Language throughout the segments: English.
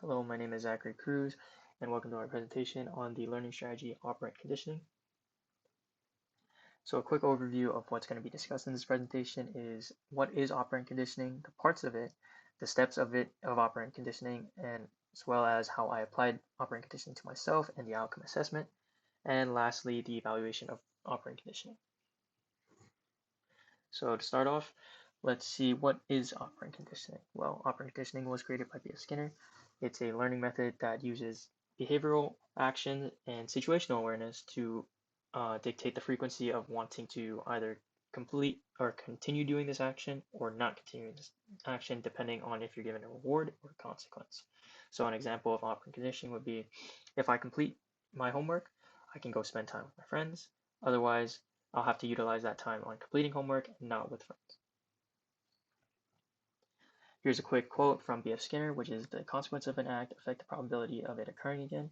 Hello, my name is Zachary Cruz, and welcome to our presentation on the learning strategy operant conditioning. So a quick overview of what's going to be discussed in this presentation is what is operant conditioning, the parts of it, the steps of operant conditioning, and as well as how I applied operant conditioning to myself and the outcome assessment, and lastly, the evaluation of operant conditioning. So to start off, let's see what is operant conditioning. Well, operant conditioning was created by B.F. Skinner. It's a learning method that uses behavioral action and situational awareness to dictate the frequency of wanting to either complete or continue doing this action or not continue this action, depending on if you're given a reward or consequence. So an example of operant conditioning would be if I complete my homework, I can go spend time with my friends. Otherwise, I'll have to utilize that time on completing homework and not with friends. Here's a quick quote from B.F. Skinner, which is the consequence of an act affect the probability of it occurring again.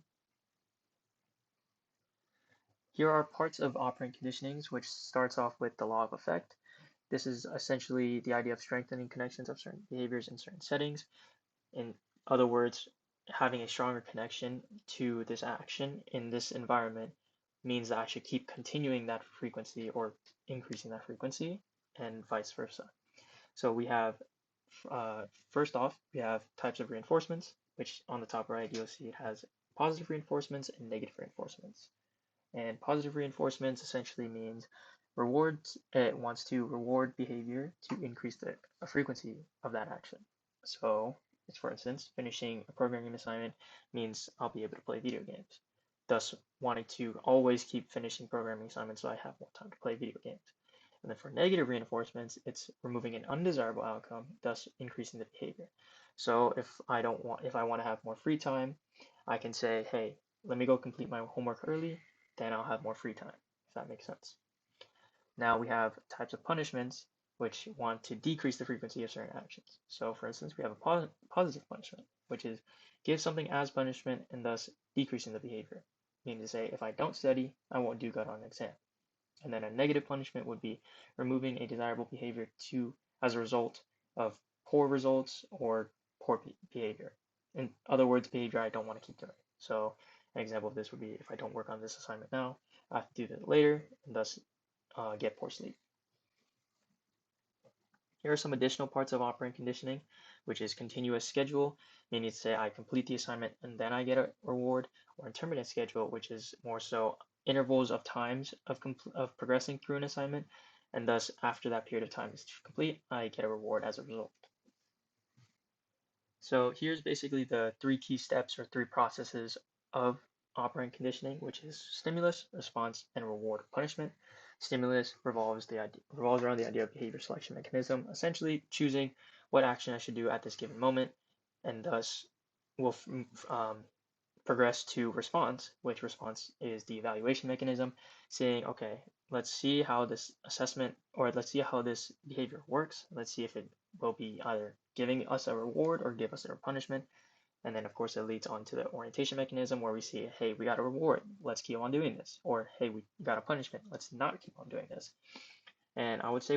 Here are parts of operant conditionings, which starts off with the law of effect. This is essentially the idea of strengthening connections of certain behaviors in certain settings. In other words, having a stronger connection to this action in this environment means that I should keep continuing that frequency or increasing that frequency and vice versa. So we have, first off, we have types of reinforcements, which on the top right, you'll see it has positive reinforcements and negative reinforcements. And positive reinforcements essentially means rewards, it wants to reward behavior to increase the frequency of that action. So, for instance, finishing a programming assignment means I'll be able to play video games, thus wanting to always keep finishing programming assignments so I have more time to play video games. And then for negative reinforcements, it's removing an undesirable outcome, thus increasing the behavior. So if I want to have more free time, I can say, hey, let me go complete my homework early, then I'll have more free time, if that makes sense. Now we have types of punishments which want to decrease the frequency of certain actions. So for instance, we have a positive punishment, which is give something as punishment and thus decreasing the behavior. Meaning to say, if I don't study, I won't do good on an exam. And then a negative punishment would be removing a desirable behavior as a result of poor results or poor behavior. In other words, behavior I don't want to keep doing. So an example of this would be if I don't work on this assignment now, I have to do this later and thus get poor sleep. Here are some additional parts of operant conditioning, which is continuous schedule, meaning to say I complete the assignment and then I get a reward, or intermittent schedule, which is more so intervals of times of progressing through an assignment, and thus after that period of time is complete, I get a reward as a result. So here's basically the three key steps or three processes of operant conditioning, which is stimulus, response, and reward or punishment. Stimulus revolves around the idea of behavior selection mechanism, essentially choosing what action I should do at this given moment, and thus will progress to response, which response is the evaluation mechanism, saying, okay, let's see how this assessment or let's see how this behavior works. Let's see if it will be either giving us a reward or give us a punishment. And then, of course, it leads on to the orientation mechanism where we see, hey, we got a reward. Let's keep on doing this. Or, hey, we got a punishment. Let's not keep on doing this. And I would say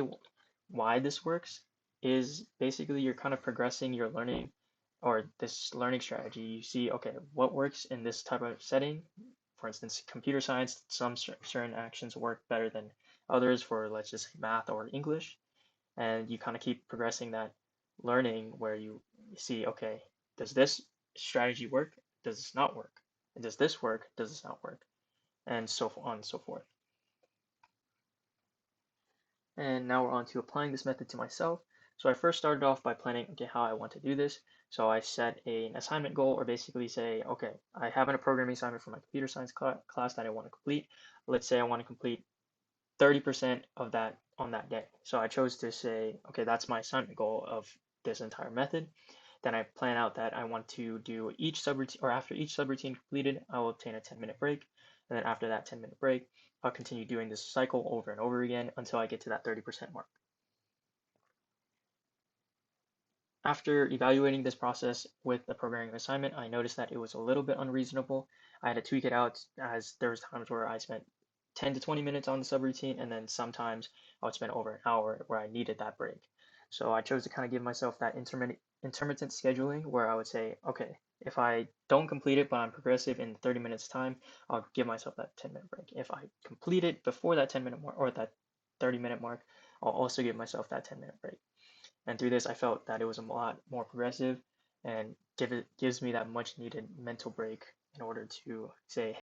why this works is basically you're kind of progressing your learning or this learning strategy. You see, okay, what works in this type of setting? For instance, computer science, some certain actions work better than others for, let's just say, math or English. And you kind of keep progressing that learning where you see, okay, does this strategy work? Does this not work? And does this work? Does this not work? And so on and so forth. And now we're on to applying this method to myself. So I first started off by planning, okay, how I want to do this. So I set an assignment goal, or basically say, okay, I have a programming assignment for my computer science class that I want to complete. Let's say I want to complete 30% of that on that day. So I chose to say, okay, that's my assignment goal of this entire method. Then I plan out that I want to do each subroutine, or after each subroutine completed, I will obtain a 10-minute break. And then after that 10-minute break, I'll continue doing this cycle over and over again until I get to that 30% mark. After evaluating this process with the programming assignment, I noticed that it was a little bit unreasonable. I had to tweak it out as there was times where I spent 10 to 20 minutes on the subroutine, and then sometimes I would spend over an hour where I needed that break. So I chose to kind of give myself that intermittent scheduling where I would say, okay, if I don't complete it, but I'm progressive in 30 minutes time, I'll give myself that 10-minute break. If I complete it before that 10-minute mark or that 30-minute mark, I'll also give myself that 10-minute break. And through this, I felt that it was a lot more progressive and gives me that much needed mental break in order to say,